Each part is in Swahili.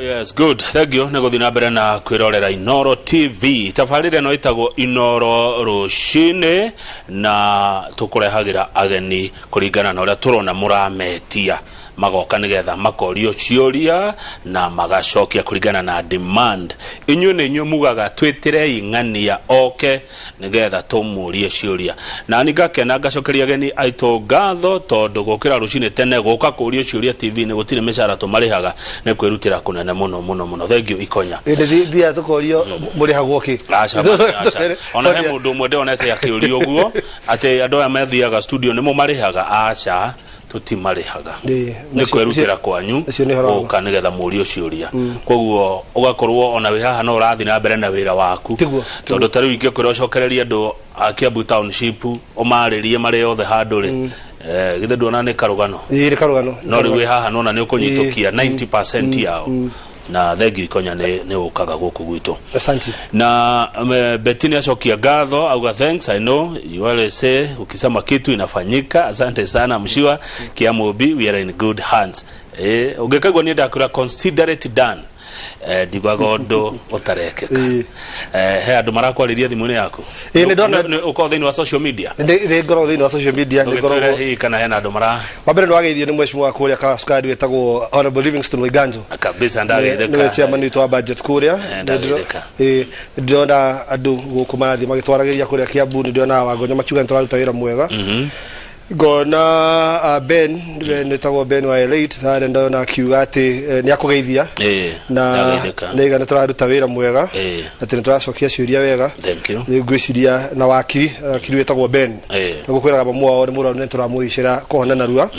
Yes, good. Thank you. Nego thina mbere na kwirorera Inoro TV. Tafarire no itago Inoro rushine na tukurehagira ageni kuringana na uria turona murametia magoka nigetha makorio cioria na magacokia kuringana na demand. Inyu ni nyu mugaga twitire ing'ania oke nigetha tumurie cioria. Na ningakena ngacokeria ageni aito ngatho tondu gukira rushine tene guka kurio cioria TV ni gutire meshara tumarihaga ne kwirutira kunene muno. Thank you Ikonya. Ndia tukorio muri hagoki. Acha. Ona he mundu mwende onete akiurio guo ate andu aya methiaga studio nimo marihaga acha tutimarihaga ni kwirutira kwanyu uka nigetha murio cioria koguo ugakorwo ona wi haha no urathi na mbere na wira waku tondu tari wike kwirocokereria andu a Kiambu Township umaririe mari othe handuri githe ndona ni karugano no ri wi haha nona ni ukunyitukia 90% yao na thegi Ikonya ne ukaga guku gwitu. Asante. Na Betini achokia ngatho auga thanks, I know you always say ukisema kitu inafanyika. Asante sana mshiwa Kiamubi, we are in good hands. Ugekagwa ni ndakura consider it done. Digwagondo otarekeka. He andu marakwariria thimune yako. Ni ndona uko thini wa social media. Ndi ngoro thini wa social media ni ngoro hii kana he andu mara. Wabere no ageithio ni mheshimiwa wa kuria ka sukari wetagwo Honorable Livingstone Waiganjo. Kabisa ndageitheka. Ni chairman wa budget kuria. Ndona andu guku marathi magitwaragiria kuria Kiambu ndona Wangonya makiuga nturaruta wira mwega. Gona Ben nitagwo Ben wa Elite na ndona akiuga ati ni akugeithia na niga nituraruta wira mwega ati nituracokia ciuria wega. Thank you. Ngwiciria na wakiri wetagwo Ben ngukwiraga mamwa ni murano nituramuicira kuhona narua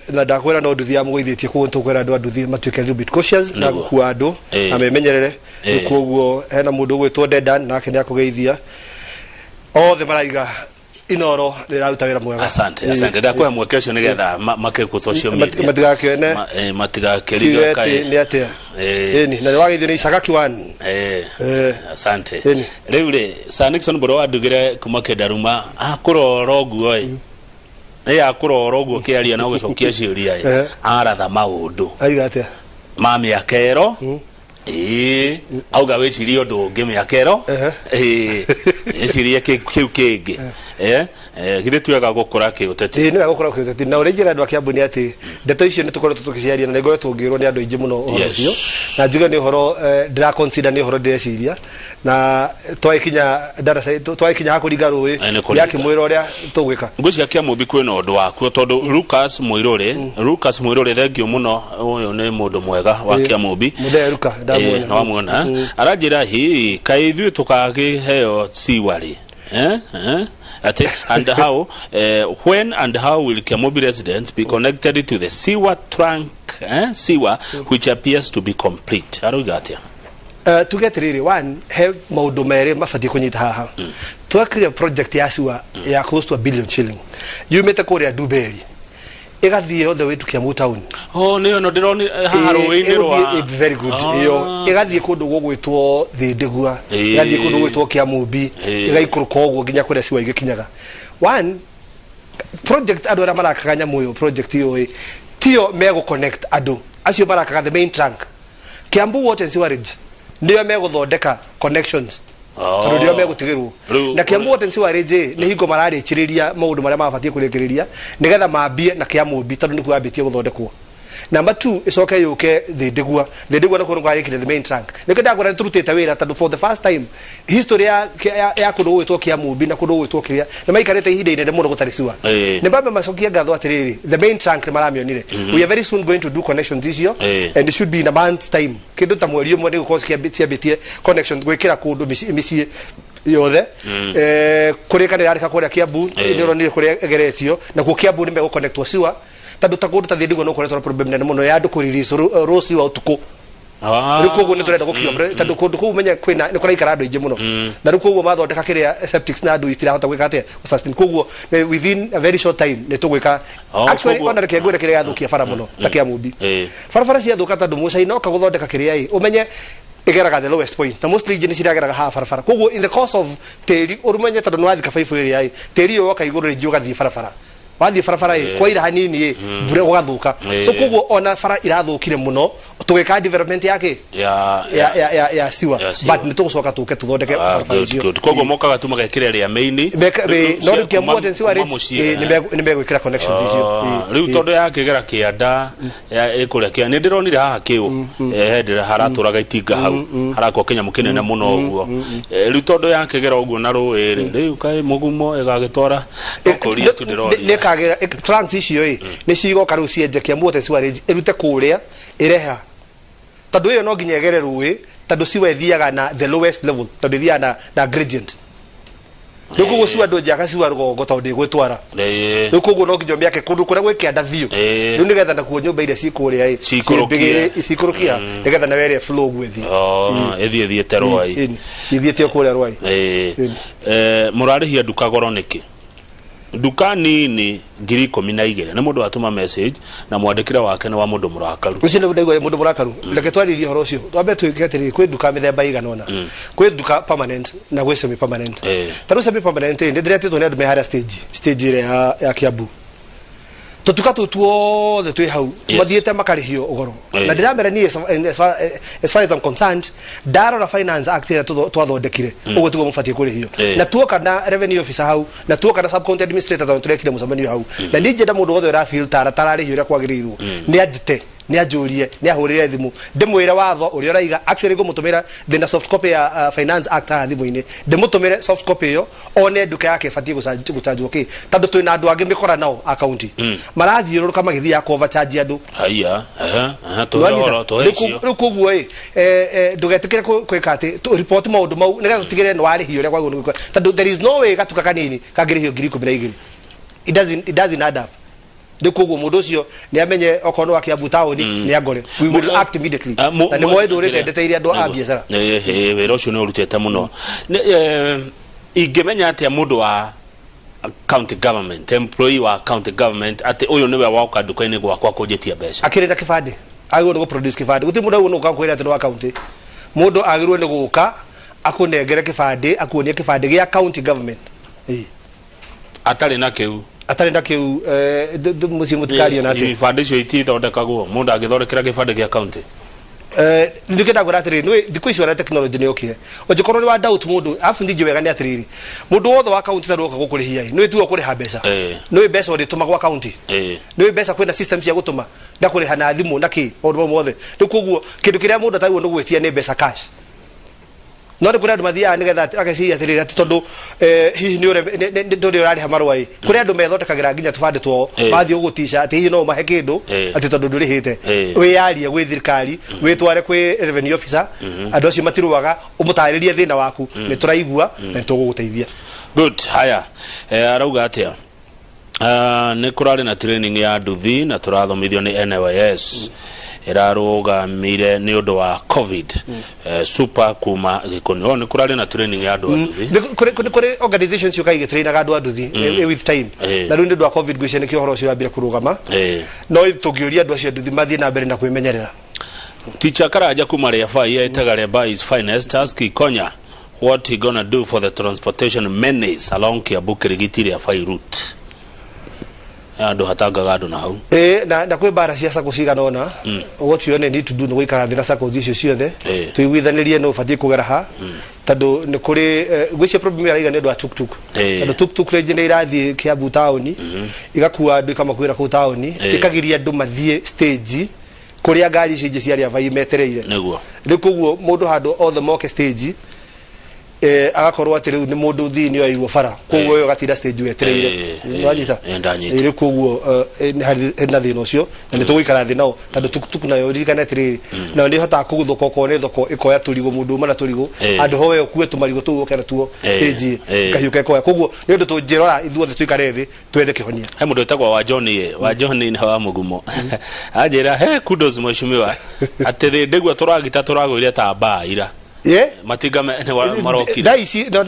na ndakwira no nduthia mugeithĩtie kuo ntukwira andu nduthi matuike a little bit cautious na gukua andu na memenyerere koguo hena mundu gwitwo Dedan nake ni akugeithia othe maraiga Inoro ndiraruta wira mwega. Asante ndakwa mwekesho nigetha make ku social media matigakene matigakeriga kai ni atia ni na wageithio ni Sagaki one asante riure Sanixon boro adugire kuma Kedaruma akurora oguo akurora oguo kiaria na ugicokia ciuria aratha maundu aiga atia mami akero auga wecirie undu ungi miakero ecirie kiu kingi githe tuaga gukura kiuteti ni gukura kiuteti na urijira andu a Kiambu ni ati ndeto icio nitukoretwo tukiciaria na ngore tungirwo ni andu ingi muno ohio na njuga ni horo ndira consider ni horo ndeciria na twaikinya darasa twaikinya hakuringa ruwi yake mwira uria tugwika ngucia Kiambu kwina undu waku tondu Lucas Muirore thengio muno uyu ni mundu mwega wa Kiambu mutheruka na wamwona arajira hi kaithu tukagi heo siwari and how when and how will Kiambu residents be connected to the sewer trunk sewer which appears to be complete arugatia to get really one have maundu mere mafati kunyita haha twakire project ya sewer ya close to $1 billion you meta korea Duberi igathie all the way to Kiambu town niyo no ndironi haruini rwa very good iyo igathie kundu gugwitwo Thindigua igathie kundu gugwitwo Kiamumbi igaikuruka oguo nginya kuria siwa igikinyaga one project adu ra marakaganya muyo project iyo tio mego connect adu acio barakaga the main trunk Kiambu water and sewerage niyo mego thondeka connections ndio megutigirwo na Kiambu water and sewerage ni hingo mararikiriria maundu maria mabatie kurekereria nigetha mambie na Kiamumbi tondu niku ambitie guthondekwo. Number 2 icoke yuke Thindigua na kundu gwarikire the main trunk nikenda ngora turutite wira tondu for the first time history ya kundu gwitwo Kiamumbi na kundu gwitwo kiria na maikarite ihinda inene muno gutari siwa ni baba macokia ngatho atiriri the main trunk maramionire we are very soon going to do connections this year and it should be in a month's time kindu ta mweri umwe nigukorwo ciambitie connections gwikira kundu micii yothe kurikana yarika kuria Kiambu ndiro ni kuria egeretio na ku Kiambu ni mego connectwo siwa tondu ta kundu ta Thindigua no kuretwo problem nene muno ya andu kuririso rosi wa utuku rikugo ni turenda gukio tondu kundu ku menya kwina ni kuraikara andu ingi muno na rikugo mathondeka kiria septics na andu itirahota gwika ate sustain kugo within a very short time ni tugwika actually ona reke ngwire kiria yathukia bara muno ta Kiamumbi bara cia thuka tondu mucai no ka guthondeka kiria umenya igeraga the lowest point na mostly jini cirageraga ha farafara kugo in the course of teri urumenya tondu no athika 5 area teri yo ka iguru ringi ugathie farafara wathi barabara kwa ira hanini mbure ugathuka so koguo ona bara irathukire muno tugeka development yake ya siwa but nitugucoka tuke tuthondeke barabara icio koguo mokaga tu magekira ria main no rikia mbote siwa ni megwikira connections icio riu tondu ya kigera kianda ikuria kia ni ndironire haha kiu hendira haraturaga itinga hau harako Kenya mukinene muno uguo riu tondu ya kigera uguo na ruiri riu kai mugumo igagitwara koria tu ndirori ne kagera transition ni cigoka riu cienjekia mbote siwa irute kuria ireha tondu iyo no nginya egere ruwi tondu siwa ithiaga na the lowest level tondu ithiaga na gradient Nuko gusiwa ndo jaka siwa rugo tondu gwitwara nuko go no nginya miake kundu kuria gwikianda view riu nigetha na kuo nyumba iria cikuria cikurukia nigetha na were flow gwithi ithiete rwai ithiete kuria rwai murarihia duka goro niki duka nini 12,000 na mundu atuma message na mwandikira wake ni wa mundu murakaru ucio ndu ndaigwa mundu murakaru ndeke twaririe horo ucio twambe twiketiri kwi duka mithemba iganona kwi duka permanent na gwi semi permanent tano semi permanent ndi ndiretitwo ni andu me haria stage ile ya Kiambu tutuka tutuo the twi hau mathiete makarihio ugoro na ndiramera ni as far as I'm concerned daro na finance act ira twathondekire ugo tugo mufatie kurihio na tuoka na revenue officer hau na tuoka na sub county administrator turekire mucemanio hau na nije nda mundu wothe ra filter tararihio ria kwagirirwo ni andite ni ajurie ni ahurire thimu ndimwira watho uri uraiga actually go mutumira ndina soft copy ya finance act ha thimu-ini ndimutumire soft copy yo one nduka yake fatie guchanjwo ki tondu twina andu angi mikora nao account marathiururuka magithia cover charge andu haya to kuguo ndugetikire kwika ati report maundu mau nigetha tutigire ni warihio ria kwagwo tondu there is no way gatuka kanini kagirihio 12,000 it doesn't add up ndikugo mundu ucio ni amenye okono wake Kiambu town ni agore we will act immediately na ni moedo urete ndeteiria andu a biashara wera ucio ni urutete muno ingemenya ati mundu wa county government employee wa county government ati uyu niwe wauka duka-ini gwakwa kunjitia mbeca akirenda kibande agirwo ni produce kibande guti mundu uyu uka kwira ati no county mundu agirwo ni guka akunengere kibande akuonie kibande gia county government atari na kiu atarenda kiu muci mutikario na ati kibande cio itithondekagwo mundu agithondekera kibande gia county ndikenda ngora atiri nwe thiku icio na technology ni okire ojikorwo ni wa doubt mundu afu ndije wega ni atiriri mundu wothe wa county ta roka gukurihia nwe tuwa kuriha mbeca nwe mbeca uri tuma kwa county nwe mbeca kwina system cia gutuma ndakuriha na thimu ndaki maundu mothe ndikuguo kindu kiria mundu atagwo no gwetia ni mbeca cash no ri kuria andu mathia nigetha ageciria atiriri ati tondu hihi ni ure nduri urariha marwai kuria andu methondekagira nginya tubande two bathi ugutisha ati hihi no mahe kindu ati tondu ndurihite wiyarie gwi thirikari witware kwi revenue officer andu acio matiruaga umutaririe thina waku ni turaigua na tuguguteithia good haya arauga atia ni kurari na training ya nduthi na turathomithio ni NYS irarugamire ni undu wa covid super kuma gikoni ni kurari na training ya andu anduthi kuri organizations yu kaige trainaga andu anduthi with time na rundu ndwa covid gwicene ki horo cirambire kurugama no tugiuria andu acio anduthi mathie na mbere na kwimenyerera Teacher Karaja Kumaria Fai Tagareba is finest ask Konya what he gonna do for the transportation menace along Kiambu Kirigitiria Fai route ando hataga gado na hau na kwe bara cia sako ciga nona what you need to do no wikara thina sako icio ciothe tuiguithanirie no fatie kugera ha tondu ni kuri gwicia problem ya iga ni andu a tuktuk andu tuktuk range ni irathie Kiambu town igakua andu ikamakwira ku town ikagiria andu mathie stage kuria ngari icio ciaria vai metereire niguo ndikuguo mundu handu all the moke stage agakorwo ati riu ni mundu thini yo irwo bara koguo yo gatira stage wetereire wanyita iri koguo na thina ucio na ni tugikara thina o tondu tukutuku nayo ririkana ati na ni hota kuguthuka ko ne thoko ikoya turigo mundu mana turigo andu howe okuwe tumarigo tu ukera tuo stage kahiuka ikoya koguo ni undu tunjirora ithuothe tuikare thi twethe kihonia he mundu etagwa wa John ni wa mugumo ajira he kudos mweshimiwa ati ndegwa turagita turagwire ta baira matiga maroki dai si na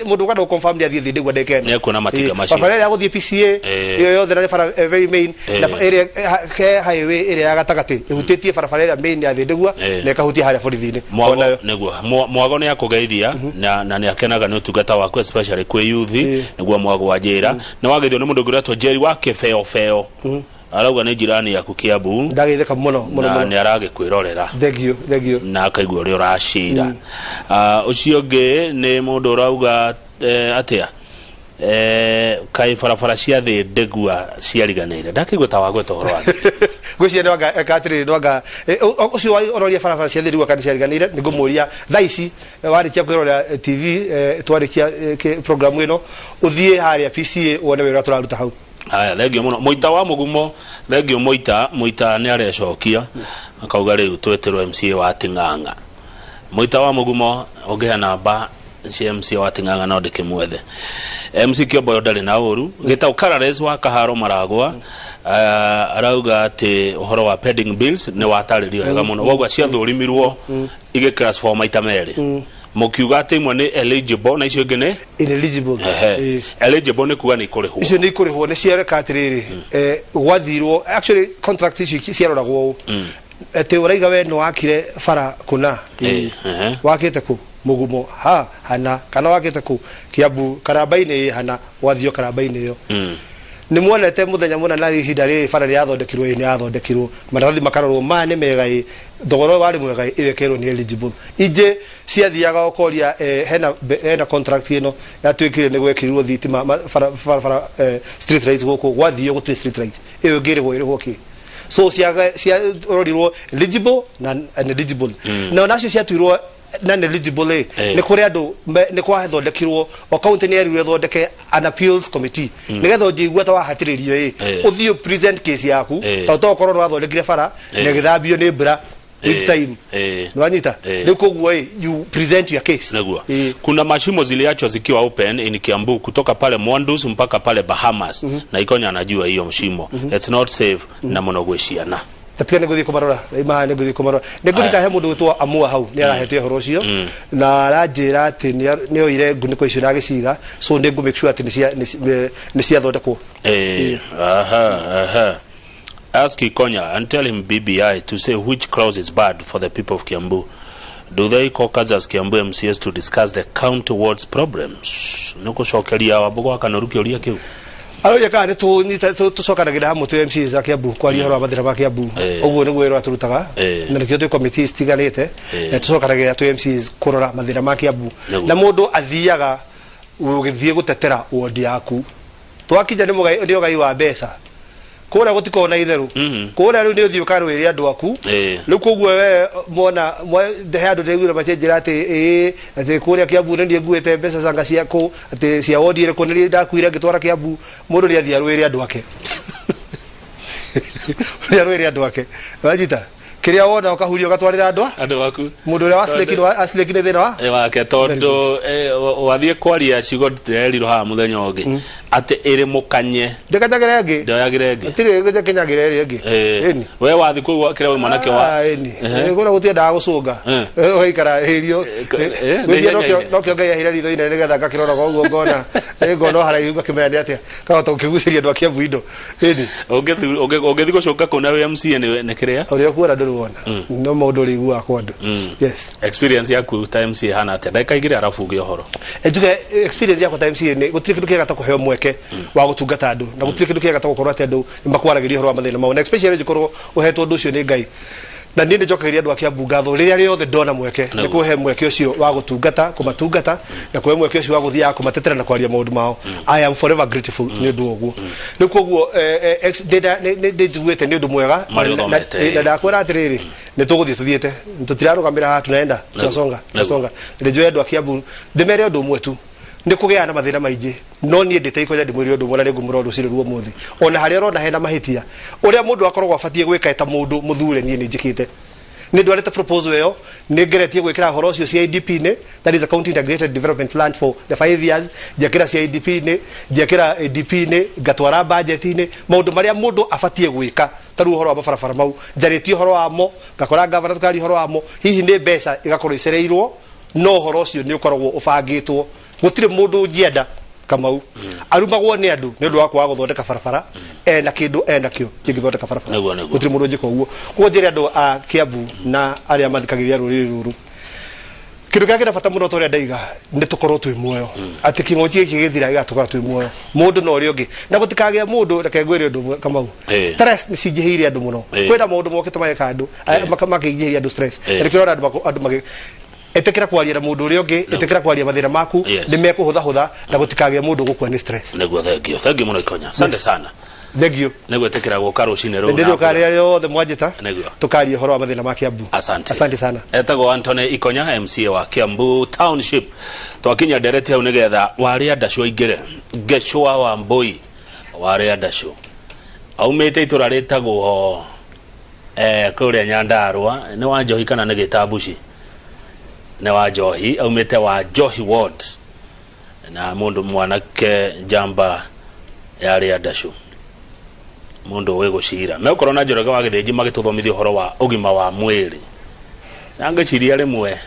mundu kana confirm dia thie ndigwa ndeke ne kuna matiga macio barabara ya guthie PCA iyo yothe na bara very main na area highway area ya gatagati ihutitie barabara ya main ya thie ndigwa ne kahutia haria borithi-ini neguo mwago ne akugeithia na ne akenaga no tugata waku especially kwe youth neguo mwago wa njira na wageithio ni mundu nguratwo Jerry wa kefeo arauga ni jirani yaku Kiambu ndagitheka muno ni arage kwirorera thegio na akaigua uri urashira ucio ngi ni mundu urauga atia kai farafara cia thi ndigua ciariganire ndakigwa ta wagwe tohoro wa gwiciria ndwaga katiri ndwaga ucio ororia farafara cia thi ndigua kandi ciariganire ningumuria thaici warikia kwirorera TV twarikia program ino uthie haria PCA wone wira turaruta hau aya thegio muno muita wa mugumo thegio muita ni arecokia akauga riu tweterwo MCA wa Ting'ang'a muita wa mugumo ogea namba MCA wa Ting'ang'a no ndikimwethe MC Kiombo ndari na uru gita ukarales wa Kaharo Maragwa arauga ati uhoro wa pending bills ni wataririo wega muno wogwa cia thurimirwo igikras for maita meri mukiuga ati imwe ni eligible na icio ngene ineligible eligible ni kuga ni kurihwo icio ni kurihwo ni ciareka atiriri gwathirwo actually contract icio ciaroragwo ati uraiga we no wakire bara kuna wakite ku mugumo hana kana wakite ku Kiambu Karaba-ini hana wathio Karaba-ini yo ni muonete muthenya muna na ihinda riri bara yathondekirwo ni yathondekirwo maratathi makarorwo mane megai thogoro wari mwegai iwekerwo ni eligible ije ciathiaga okoria hena contract ino yatwikire ni gwekirwo thitima bara street lights goko gwathio gutire street light iyo ngirwo irwo ki so cia rorirwo eligible na ineligible na nacio ciatwirwo non eligible ni kuri andu ni kwa thondekirwo o county ni yariwe thondeke an appeals committee nigetho njigua ta wahatiririo uthio present case yaku ta tokorwo no wathondekire bara ni githambio ni mbura with time no anyita ni kugwo you present your case nagua kuna mashimo ziliachwa zikiwa open in Kiambu kutoka pale Mwandus mpaka pale Bahamas na Ikonya anajua hiyo mshimo it's not safe na monogweshiana tatia neguthi kumarora ima neguthi kumarora neguthi ka he mundu gitwa Amua hau ni arahete horo cio na aranjira ati ni oire nguniko icio na giciga so ni ngu make sure ati ni cia thondekwo ask Ikonya and tell him BBI to say which clause is bad for the people of Kiambu. Do they caucus as Kiambu MCS to discuss the county wards problems? Nuko shokeria wabogo akanoruki uria kiu aloya kana tu sokanagira hamwe tu MCs za Kiambu kwa rihoro abathira ba Kiambu uguo ni gwero aturutaga na nikio tu committees tiganite na tusokanagira tu MCs kurora mathira ma Kiambu na mundu athiaga ugithie gutetera ward yaku twakija ni mugai ndio gai wa mbeca kora gutiko na itheru kora riu ni uthio karwiri andu aku riu kugwo we mona de handu ndegwira machenjira ati ati kuria Kiambu ni nguite mbeca zanga ciaku ati cia ward ire kuniri ndakwira ngitwara Kiambu mundu ni athia rwiri andu ake ya rwiri andu ake wajita kiria wona ukahurio gatwarira andu aku mundu ria waslekine thina wake tondu wathie kwaria cigo ndireriro ha muthenya ungi ati iri mukanye ndikanyagire ngi ndoyagire ngi tiri nginyagire ri ngi eni we wathi ku kire we mwanake wa eni ngora gutienda gucunga oikara hirio no kio ngai ahira ritho ine nigetha ngakirora koguo ngona ngona haraihu ngakimenya atia kahota ukiguciria andu akia Buindo eni ungethi gucunga kuna we MC ne kiria uria kuora ndurwona no mundu rigua kwandu yes experience yaku time MC hana atia ndaikaigire arafu ugi ohoro ejuge experience yako time MC ni gutire kindu kiega ta kuheo mweke wa gutungata andu na gutire kindu kiega ta gukorwo ati andu nimakwaragiria horo wa mathina mao na especially jikorwo uhetwo ndu ucio ni Ngai na ninde njokeria andu akia Bungatho riria riothe ndona mweke ni kuhe mweke ucio wa gutungata kumatungata na kuhe mweke ucio wa guthia kumatetera na kwaria maundu mao I am forever grateful ni ndu oguo ni kuguo de juwete ni ndu mwega na ndakwira atiriri ni tuguthie tuthiete tutirarugamira ha tunaenda tunasonga ndio andu akia Bungu ndemere andu mwetu ni kugea na mathina maingi no ni ndite ikoja ndimwiri undu mwana ni ngumura undu cirirwo muthi ona haria rona hena mahitia uria mundu akorwo afatie gwika eta mundu muthure ni njikite ni ndwarete proposal yo ni ngeretie gwikira horo cio CIDP ni, that is a county integrated development plan for the 5 years, ngekira CIDP ni, ngekira ADP ni, ngatwara budget ni, maundu maria mundu afatie gwika taru horo wa mabarabara mau njarĩtie horo wamo, ngakora governor tukari horo wamo, hihi ni mbeca igakorwo icereirwo no horo cio ni ukoragwo ubangitwo, gutire mundu ngienda Kamau arumagwo ni andu ni ndu wakwa guthondeka barabara na kindu nakio kingithondeka barabara gutire mundu njiko uguo ko njire andu a Kiambu na aria mathikagiria ruriri ruru kindu kage na bata muno tore ndaiga ni tukorwo twi muoyo ati kingoji kigithira igatukora twi muoyo mundu no ri ungi na gutikage mundu reke ngwire undu Kamau stress ni cinjihiire andu muno kwenda mundu mokite mayeka andu makinjihiire andu stress reke andu magi etekira kwaria mundu uri ungi etekira kwaria mathira maku nimekuhutha na gutikage mundu gukua ni stress neguo thank you muno Ikonya asante sana thank you neguo etekira guka rucine ru ndio karia yothe mwanjita tukari horo wa mathina ma Kiambu asante sana etagwo Anthony Ikonya MCA wa Kiambu Township twakinya derete au nigetha waria ndacwo ingire ngecwa wa Mbui waria ndacwo aumite itura ritagwo kuria Nyandarua ni wa Njohi kana ni Gitambuci ne wa Njohi aumite wa Njohi ward na mundu mwanake jamba yari adashu mundu we gucira me ukorona Njoroge wa Githĩnji magituthomithia horo wa ugima wa mwiri nanga ciria rimwe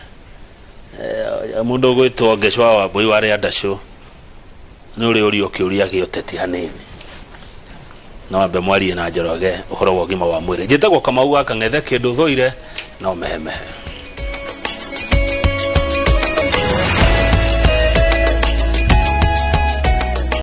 mundu gwitwo Ngecwa wa Mbui wari adashu nuri uri ukiuria gioteti hanini no ambe mwarie na Njoroge horo wa ugima wa mwiri njitagwo Kamau aka ng'ethe kindu thoire no mehemehe